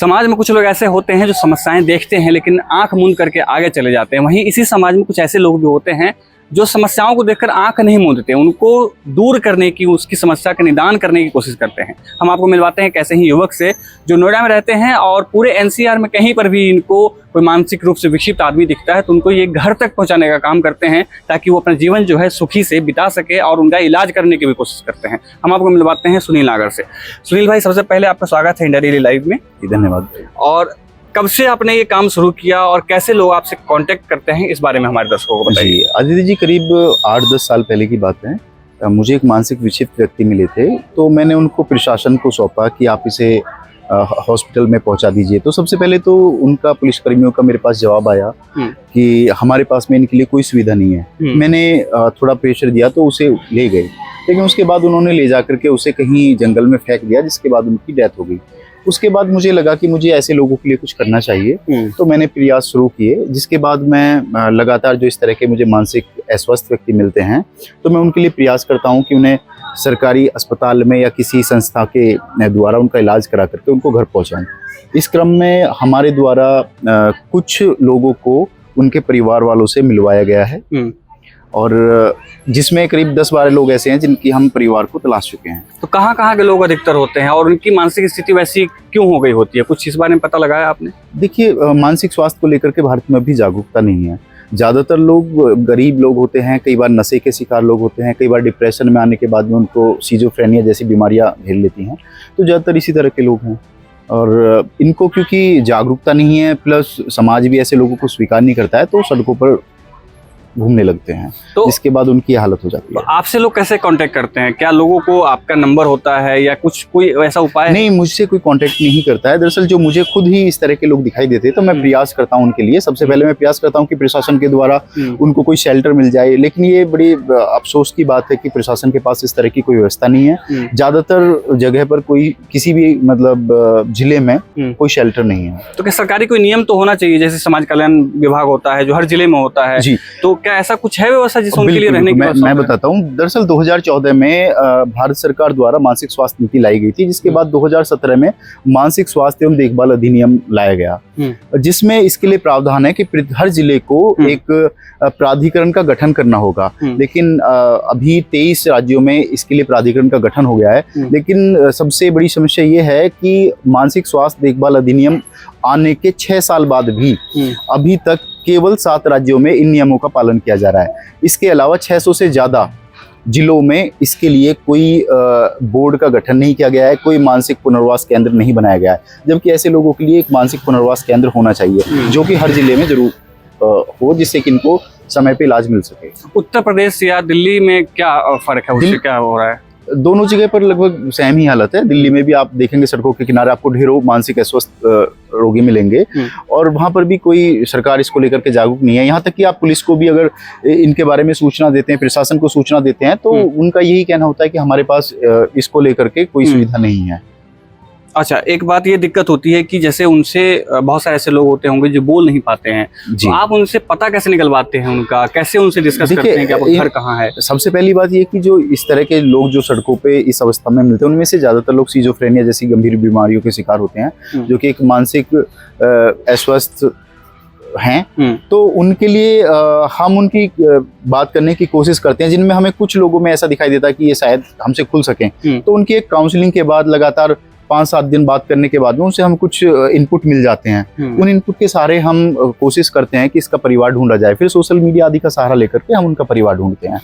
समाज में कुछ लोग ऐसे होते हैं जो समस्याएं देखते हैं लेकिन आंख मूंद करके आगे चले जाते हैं। वहीं इसी समाज में कुछ ऐसे लोग भी होते हैं जो समस्याओं को देखकर आंख नहीं मूंदते, उनको दूर करने की, उसकी समस्या का निदान करने की कोशिश करते हैं। हम आपको मिलवाते हैं एक ऐसे ही युवक से जो नोएडा में रहते हैं और पूरे एनसीआर में कहीं पर भी इनको कोई मानसिक रूप से विक्षिप्त आदमी दिखता है तो उनको ये घर तक पहुंचाने का काम करते हैं ताकि वो अपना जीवन जो है सुखी से बिता सके और उनका इलाज करने की भी कोशिश करते हैं। हम आपको मिलवाते हैं सुनील नागर से। सुनील भाई, सबसे पहले आपका स्वागत है इंडिया डेली लाइव में। धन्यवाद। और कब से आपने ये काम शुरू किया और कैसे लोग आपसे कांटेक्ट करते हैं, इस बारे में हमारे दर्शकों को बताइए। आदित्य जी, करीब 8-10 साल पहले की बात है। मुझे एक मानसिक विक्षिप्त व्यक्ति मिले थे, तो मैंने उनको प्रशासन को सौंपा कि आप इसे हॉस्पिटल में पहुंचा दीजिए। तो सबसे पहले तो उनका, पुलिसकर्मियों का मेरे पास जवाब आया कि हमारे पास में इनके लिए कोई सुविधा नहीं है। मैंने थोड़ा प्रेशर दिया तो उसे ले गए, लेकिन उसके बाद उन्होंने ले जाकर के उसे कहीं जंगल में फेंक दिया, जिसके बाद उनकी डेथ हो गई। उसके बाद मुझे लगा कि मुझे ऐसे लोगों के लिए कुछ करना चाहिए, तो मैंने प्रयास शुरू किए। जिसके बाद मैं लगातार जो इस तरह के मुझे मानसिक अस्वस्थ व्यक्ति मिलते हैं तो मैं उनके लिए प्रयास करता हूं कि उन्हें सरकारी अस्पताल में या किसी संस्था के द्वारा उनका इलाज करा करके उनको घर पहुंचाएं। इस क्रम में हमारे द्वारा कुछ लोगों को उनके परिवार वालों से मिलवाया गया है और जिसमें करीब 10-12 लोग ऐसे हैं जिनकी हम परिवार को तलाश चुके हैं। तो कहाँ के लोग अधिकतर होते हैं और उनकी मानसिक स्थिति वैसी क्यों हो गई होती है, कुछ इस बारे में पता लगाया आपने? देखिए, मानसिक स्वास्थ्य को लेकर के भारत में अभी जागरूकता नहीं है। ज़्यादातर लोग गरीब लोग होते हैं, कई बार नशे के शिकार लोग होते हैं, कई बार डिप्रेशन में आने के बाद में उनको सिजोफ्रेनिया जैसी बीमारियां घेर लेती हैं। तो ज़्यादातर इसी तरह के लोग हैं और इनको क्योंकि जागरूकता नहीं है, प्लस समाज भी ऐसे लोगों को स्वीकार नहीं करता है, तो सड़कों पर घूमने लगते हैं, तो इसके बाद उनकी हालत हो जाती है। आपसे लोग कैसे कांटेक्ट करते हैं? क्या लोगों को आपका नंबर होता है या कुछ कोई ऐसा उपाय? नहीं, मुझसे कोई कांटेक्ट नहीं करता है। दरअसल जो मुझे खुद ही इस तरह के लोग दिखाई देते हैं तो मैं प्रयास करता हूं उनके लिए। सबसे पहले मैं प्रयास करता हूं कि प्रशासन के द्वारा उनको कोई शेल्टर मिल जाए, लेकिन ये बड़ी अफसोस की बात है कि प्रशासन के पास इस तरह की कोई व्यवस्था नहीं है। ज्यादातर जगह पर कोई, किसी भी मतलब जिले में कोई शेल्टर नहीं है। तो क्या सरकारी कोई नियम तो होना चाहिए, जैसे समाज कल्याण विभाग होता है जो हर जिले में होता है जी, तो क्या ऐसा कुछ है व्यवस्था जिसमें उनके लिए रहने की? मैं बताता हूँ। दरअसल 2014 में भारत सरकार द्वारा मानसिक स्वास्थ्य नीति लाई गई थी, जिसके बाद 2017 में मानसिक स्वास्थ्य एवं देखभाल अधिनियम लाया गया, जिसमें इसके लिए प्रावधान है कि हर जिले को एक प्राधिकरण का गठन करना होगा। लेकिन अभी 23 राज्यों में इसके लिए प्राधिकरण का गठन हो गया है। लेकिन सबसे बड़ी समस्या ये है कि मानसिक स्वास्थ्य देखभाल अधिनियम आने के 6 साल बाद भी अभी तक केवल 7 राज्यों में इन नियमों का पालन किया जा रहा है। इसके अलावा 600 से ज्यादा जिलों में इसके लिए कोई बोर्ड का गठन नहीं किया गया है, कोई मानसिक पुनर्वास केंद्र नहीं बनाया गया है, जबकि ऐसे लोगों के लिए एक मानसिक पुनर्वास केंद्र होना चाहिए जो कि हर जिले में जरूर हो, जिससे कि इनको समय पे इलाज मिल सके। उत्तर प्रदेश या दिल्ली में क्या फर्क है, उससे क्या हो रहा है? दोनों जगह पर लगभग सेम ही हालत है। दिल्ली में भी आप देखेंगे सड़कों के किनारे आपको ढेरों मानसिक अस्वस्थ रोगी मिलेंगे और वहां पर भी कोई सरकार इसको लेकर के जागरूक नहीं है। यहाँ तक कि आप पुलिस को भी अगर इनके बारे में सूचना देते हैं, प्रशासन को सूचना देते हैं, तो उनका यही कहना होता है कि हमारे पास इसको लेकर के कोई सुविधा नहीं है। अच्छा, एक बात ये दिक्कत होती है कि जैसे उनसे बहुत सारे ऐसे लोग होते होंगे जो बोल नहीं पाते हैं, तो आप उनसे पता कैसे निकलवाते हैं उनका, कैसे उनसे डिस्कस करते हैं कि आपका घर कहाँ है? सबसे पहली बात ये कि जो इस तरह के लोग जो सड़कों पे इस अवस्था में मिलते हैं, उनमें से ज्यादातर लोग सिजोफ्रेनिया जैसी गंभीर बीमारियों के शिकार होते हैं, जो कि एक मानसिक अस्वस्थ हैं। तो उनके लिए हम उनकी बात करने की कोशिश करते हैं, जिनमें हमें कुछ लोगों में ऐसा दिखाई देता है कि ये शायद हमसे खुल सकें। तो उनकी एक काउंसलिंग के बाद लगातार 5-7 दिन बात करने के बाद में उनसे हम कुछ इनपुट मिल जाते हैं। उन इनपुट के सहारे हम कोशिश करते हैं कि इसका परिवार ढूंढा जाए। फिर सोशल मीडिया आदि का सहारा लेकर के हम उनका परिवार ढूंढते हैं।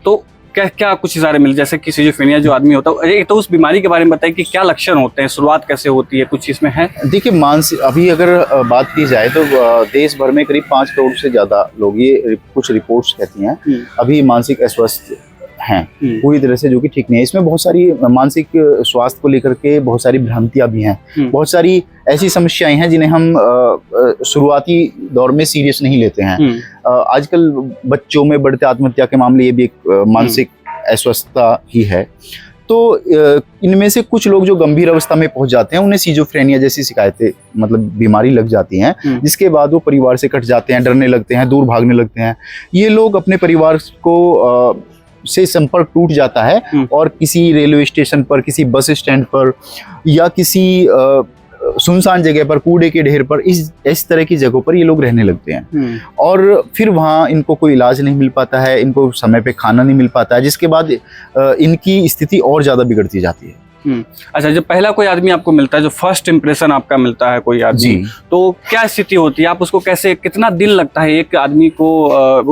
तो क्या क्या कुछ इशारे मिल, जैसे कि सिजोफ्रेनिया जो आदमी होता है, तो उस बीमारी के बारे में बताइए कि क्या लक्षण होते हैं, शुरुआत कैसे होती है, कुछ इसमें है? देखिए, मानसिक, अभी अगर बात की जाए तो देश भर में करीब 5 करोड़ से ज्यादा लोग, ये कुछ रिपोर्ट्स कहती हैं, अभी मानसिक अस्वस्थ हैं पूरी तरह से, जो कि ठीक नहीं है। इसमें बहुत सारी मानसिक स्वास्थ्य को लेकर के बहुत सारी भ्रांतियां भी हैं, बहुत सारी ऐसी समस्याएं हैं जिन्हें हम शुरुआती दौर में सीरियस नहीं लेते हैं। आजकल बच्चों में बढ़ते आत्महत्या के मामले, ये भी एक मानसिक अस्वस्थता ही है। तो इनमें से कुछ लोग जो गंभीर अवस्था में पहुंच जाते हैं, उन्हें सिजोफ्रेनिया जैसी शिकायतें, मतलब बीमारी लग जाती हैं, जिसके बाद वो परिवार से कट जाते हैं, डरने लगते हैं, दूर भागने लगते हैं। ये लोग अपने परिवार को से संपर्क टूट जाता है और किसी रेलवे स्टेशन पर, किसी बस स्टैंड पर या किसी सुनसान जगह पर, कूड़े के ढेर पर, इस तरह की जगहों पर ये लोग रहने लगते हैं। और फिर वहाँ इनको कोई इलाज नहीं मिल पाता है, इनको समय पे खाना नहीं मिल पाता है, जिसके बाद इनकी स्थिति और ज़्यादा बिगड़ती जाती है। अच्छा, जब पहला कोई आदमी आपको मिलता है, जो फर्स्ट इम्प्रेशन आपका मिलता है कोई आदमी, तो क्या स्थिति होती है? आप उसको कैसे, कितना दिन लगता है एक आदमी को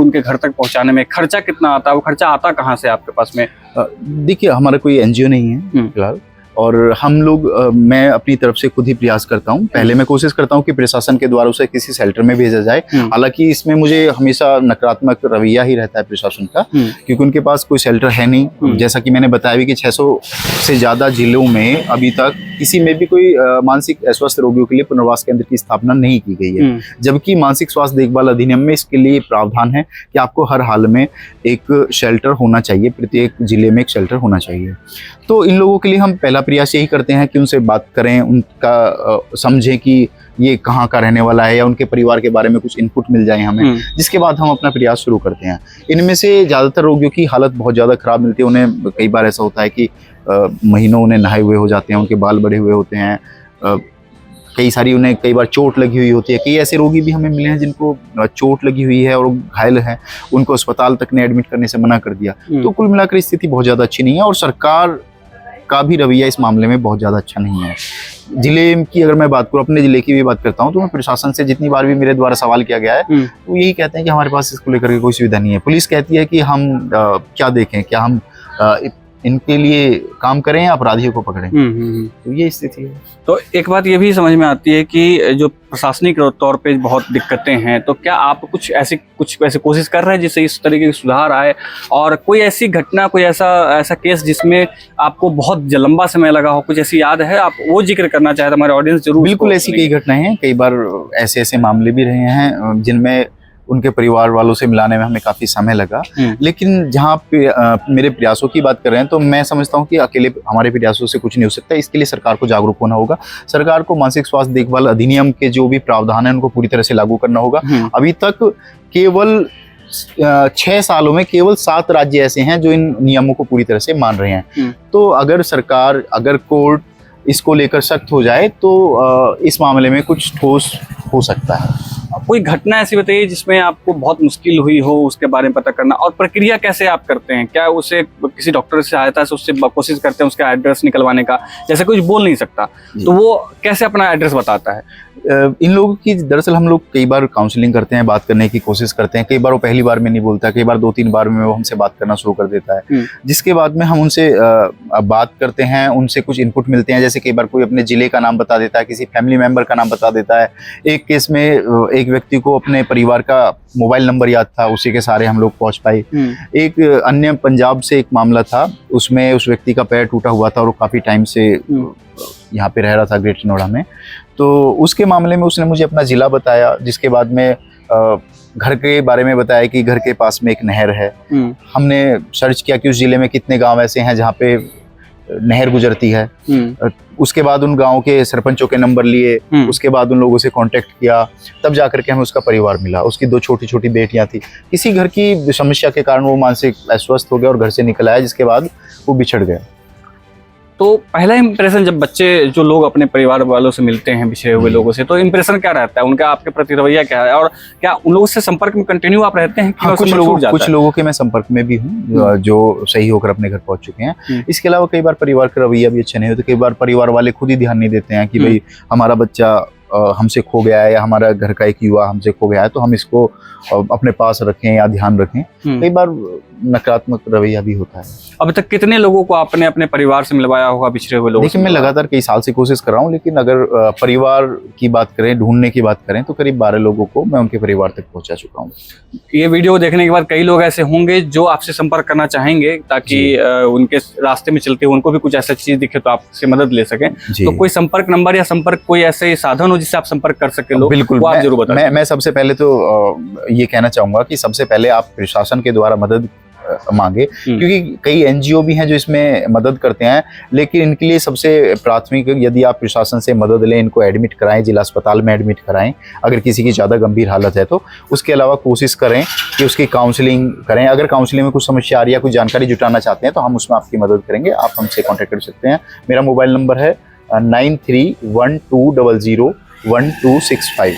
उनके घर तक पहुंचाने में? खर्चा कितना आता है? वो खर्चा आता कहाँ से आपके पास में? देखिए, हमारा कोई एनजीओ नहीं है फिलहाल, और हम लोग मैं अपनी तरफ से खुद ही प्रयास करता हूँ। पहले मैं कोशिश करता हूँ कि प्रशासन के द्वारा उसे किसी शेल्टर में भेजा जाए। हालांकि इसमें मुझे हमेशा नकारात्मक रवैया ही रहता है प्रशासन का, क्योंकि उनके पास कोई शेल्टर है नहीं। जैसा कि मैंने बताया भी कि 600 से ज़्यादा जिलों में अभी तक किसी में भी कोई मानसिक अस्वस्थ रोगियों के लिए पुनर्वास केंद्र की स्थापना नहीं की गई है, जबकि मानसिक स्वास्थ्य देखभाल अधिनियम में इसके लिए प्रावधान है कि आपको हर हाल में एक शेल्टर होना चाहिए, प्रत्येक जिले में एक शेल्टर होना चाहिए। तो इन लोगों के लिए हम पहला प्रयास यही करते हैं कि उनसे बात करें, उनका समझें कि ये कहाँ का रहने वाला है, या उनके परिवार के बारे में कुछ इनपुट मिल जाए हमें, जिसके बाद हम अपना प्रयास शुरू करते हैं। इनमें से ज़्यादातर रोगियों की हालत बहुत ज़्यादा ख़राब मिलती है। उन्हें कई बार ऐसा होता है कि महीनों उन्हें नहाए हुए हो जाते हैं, उनके बाल बड़े हुए होते हैं, कई बार चोट लगी हुई होती है। कई ऐसे रोगी भी हमें मिले हैं जिनको चोट लगी हुई है और घायल हैं, उनको अस्पताल तक ने एडमिट करने से मना कर दिया। तो कुल मिलाकर स्थिति बहुत ज़्यादा अच्छी नहीं है, और सरकार का भी रवैया इस मामले में बहुत ज़्यादा अच्छा नहीं है। जिले की अगर मैं बात करूँ, अपने जिले की भी बात करता हूँ, तो मैं प्रशासन से जितनी बार भी मेरे द्वारा सवाल किया गया है, तो यही कहते हैं कि हमारे पास इसको लेकर के कोई सुविधा नहीं है। पुलिस कहती है कि हम क्या देखें, क्या हम इनके लिए काम करें या अपराधियों को पकड़ें। तो ये स्थिति है। तो एक बात ये भी समझ में आती है कि जो प्रशासनिक तौर पे बहुत दिक्कतें हैं, तो क्या आप कुछ ऐसी कोशिश कर रहे हैं जिससे इस तरीके की सुधार आए? और कोई ऐसी घटना, कोई ऐसा केस जिसमें आपको बहुत लंबा समय लगा हो, कुछ ऐसी याद है, आप वो जिक्र करना चाहे तो हमारे ऑडियंस जरूर। बिल्कुल, ऐसी कई घटनाएं हैं। कई बार ऐसे मामले भी रहे हैं जिनमें उनके परिवार वालों से मिलाने में हमें काफ़ी समय लगा। लेकिन जहाँ पे मेरे प्रयासों की बात कर रहे हैं, तो मैं समझता हूँ कि अकेले हमारे प्रयासों से कुछ नहीं हो सकता। इसके लिए सरकार को जागरूक होना होगा। सरकार को मानसिक स्वास्थ्य देखभाल अधिनियम के जो भी प्रावधान है उनको पूरी तरह से लागू करना होगा। अभी तक केवल 6 सालों में केवल 7 राज्य ऐसे हैं जो इन नियमों को पूरी तरह से मान रहे हैं। तो अगर सरकार, अगर कोर्ट इसको लेकर सख्त हो जाए तो इस मामले में कुछ ठोस हो सकता है। कोई घटना ऐसी बताइए जिसमें आपको बहुत मुश्किल हुई हो उसके बारे में पता करना, और प्रक्रिया कैसे आप करते हैं? क्या उसे किसी डॉक्टर से सहायता से उससे कोशिश करते हैं उसका एड्रेस निकलवाने का? जैसे कुछ बोल नहीं सकता तो वो कैसे अपना एड्रेस बताता है? इन लोगों की दरअसल हम लोग कई बार काउंसलिंग करते हैं, बात करने की कोशिश करते हैं। कई बार वो पहली बार में नहीं बोलता, कई बार 2-3 बार में वो हमसे बात करना शुरू कर देता है, जिसके बाद में हम उनसे बात करते हैं, उनसे कुछ इनपुट मिलते हैं। जैसे कई बार कोई अपने ज़िले का नाम बता देता है, किसी फैमिली मेम्बर का नाम बता देता है। एक केस में एक व्यक्ति को अपने परिवार का मोबाइल नंबर याद था, उसी के सारे हम लोग पहुँच पाए। एक अन्य पंजाब से एक मामला था, उसमें उस व्यक्ति का पैर टूटा हुआ था और वो काफ़ी टाइम से यहाँ पे रह रहा था ग्रेटर नोएडा में। तो उसके मामले में उसने मुझे अपना ज़िला बताया, जिसके बाद में घर के बारे में बताया कि घर के पास में एक नहर है। हमने सर्च किया कि उस ज़िले में कितने गांव ऐसे हैं जहाँ पे नहर गुजरती है। उसके बाद उन गाँव के सरपंचों के नंबर लिए, उसके बाद उन लोगों से कांटेक्ट किया, तब जाकर के हमें उसका परिवार मिला। उसकी 2 छोटी-छोटी बेटियां थी। किसी घर की समस्या के कारण वो मानसिक अस्वस्थ हो गया और घर से निकल आया, जिसके बाद वो बिछड़ गया। तो पहला इंप्रेशन जब बच्चे, जो लोग अपने परिवार वालों से मिलते हैं, बिछड़े हुए लोगों से, तो इंप्रेशन क्या रहता है उनका, आपके प्रति रवैया क्या है? और क्या उन लोगों से संपर्क में कंटिन्यू आप रहते हैं? हाँ, कुछ लोगों के मैं संपर्क में भी हूँ जो सही होकर अपने घर पहुंच चुके हैं। इसके अलावा कई बार परिवार का रवैया भी अच्छा नहीं होता। कई बार परिवार वाले खुद ही ध्यान नहीं देते हैं कि भाई हमारा बच्चा हमसे खो गया है, या हमारा घर का एक युवा हमसे खो गया है, तो हम इसको अपने पास रखें या ध्यान रखें। कई बार नकारात्मक रवैया भी होता है। अभी तक कितने लोगों को आपने अपने परिवार से मिलवाया होगा, बिछड़े हुए लोगों? देखिए, मैं लगातार कई साल से कोशिश कर रहा हूँ, लेकिन अगर परिवार की बात करें, ढूंढने की बात करें, तो करीब 12 लोगों को मैं उनके परिवार तक पहुँचा चुका हूँ। ये वीडियो देखने के बाद कई लोग ऐसे होंगे जो आपसे संपर्क करना चाहेंगे, ताकि उनके रास्ते में चलते हुए उनको भी कुछ ऐसा चीज दिखे तो आपसे मदद ले सकें। तो कोई संपर्क नंबर या संपर्क कोई ऐसे साधन हो जिससे आप संपर्क कर सके लोग? बिल्कुल, आप जरूर बताएं। मैं सबसे पहले तो ये कहना चाहूँगा कि सबसे पहले आप प्रशासन के द्वारा मदद मांगे, क्योंकि कई एनजीओ भी हैं जो इसमें मदद करते हैं, लेकिन इनके लिए सबसे प्राथमिक, यदि आप प्रशासन से मदद लें, इनको एडमिट कराएं, जिला अस्पताल में एडमिट कराएं अगर किसी की ज़्यादा गंभीर हालत है तो। उसके अलावा कोशिश करें कि उसकी काउंसलिंग करें। अगर काउंसलिंग में कुछ समस्या आ रही है, कुछ जानकारी जुटाना चाहते हैं, तो हम उसमें आपकी मदद करेंगे। आप हमसे कॉन्टैक्ट कर सकते हैं। मेरा मोबाइल नंबर है 9312001265।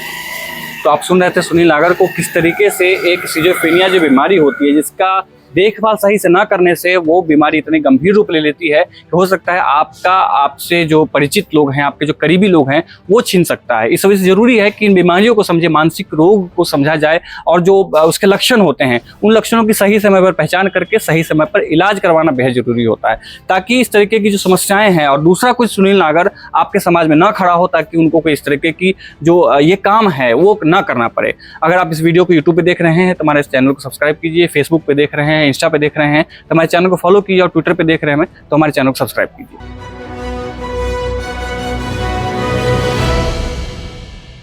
तो आप सुन रहे थे सुनील नागर को, किस तरीके से एक सिजोफ्रेनिया जो बीमारी होती है जिसका देखभाल सही से ना करने से वो बीमारी इतनी गंभीर रूप ले लेती है कि हो सकता है आपसे जो परिचित लोग हैं, आपके जो करीबी लोग हैं, वो छीन सकता है। इस वजह से जरूरी है कि इन बीमारियों को समझे, मानसिक रोग को समझा जाए और जो उसके लक्षण होते हैं उन लक्षणों की सही समय पर पहचान करके सही समय पर इलाज करवाना बेहद जरूरी होता है, ताकि इस तरीके की जो समस्याएं हैं और दूसरा कोई सुनील नागर आपके समाज में ना खड़ा हो, ताकि उनको कोई इस तरीके की जो ये काम है वो ना करना पड़े। अगर आप इस वीडियो को यूट्यूब पे देख रहे हैं तो हमारे इस चैनल को सब्सक्राइब कीजिए, फेसबुक पे देख रहे हैं, इंस्टा पे देख रहे हैं तो हमारे चैनल को फॉलो कीजिए और ट्विटर पे देख रहे हैं तो हमारे चैनल को सब्सक्राइब कीजिए।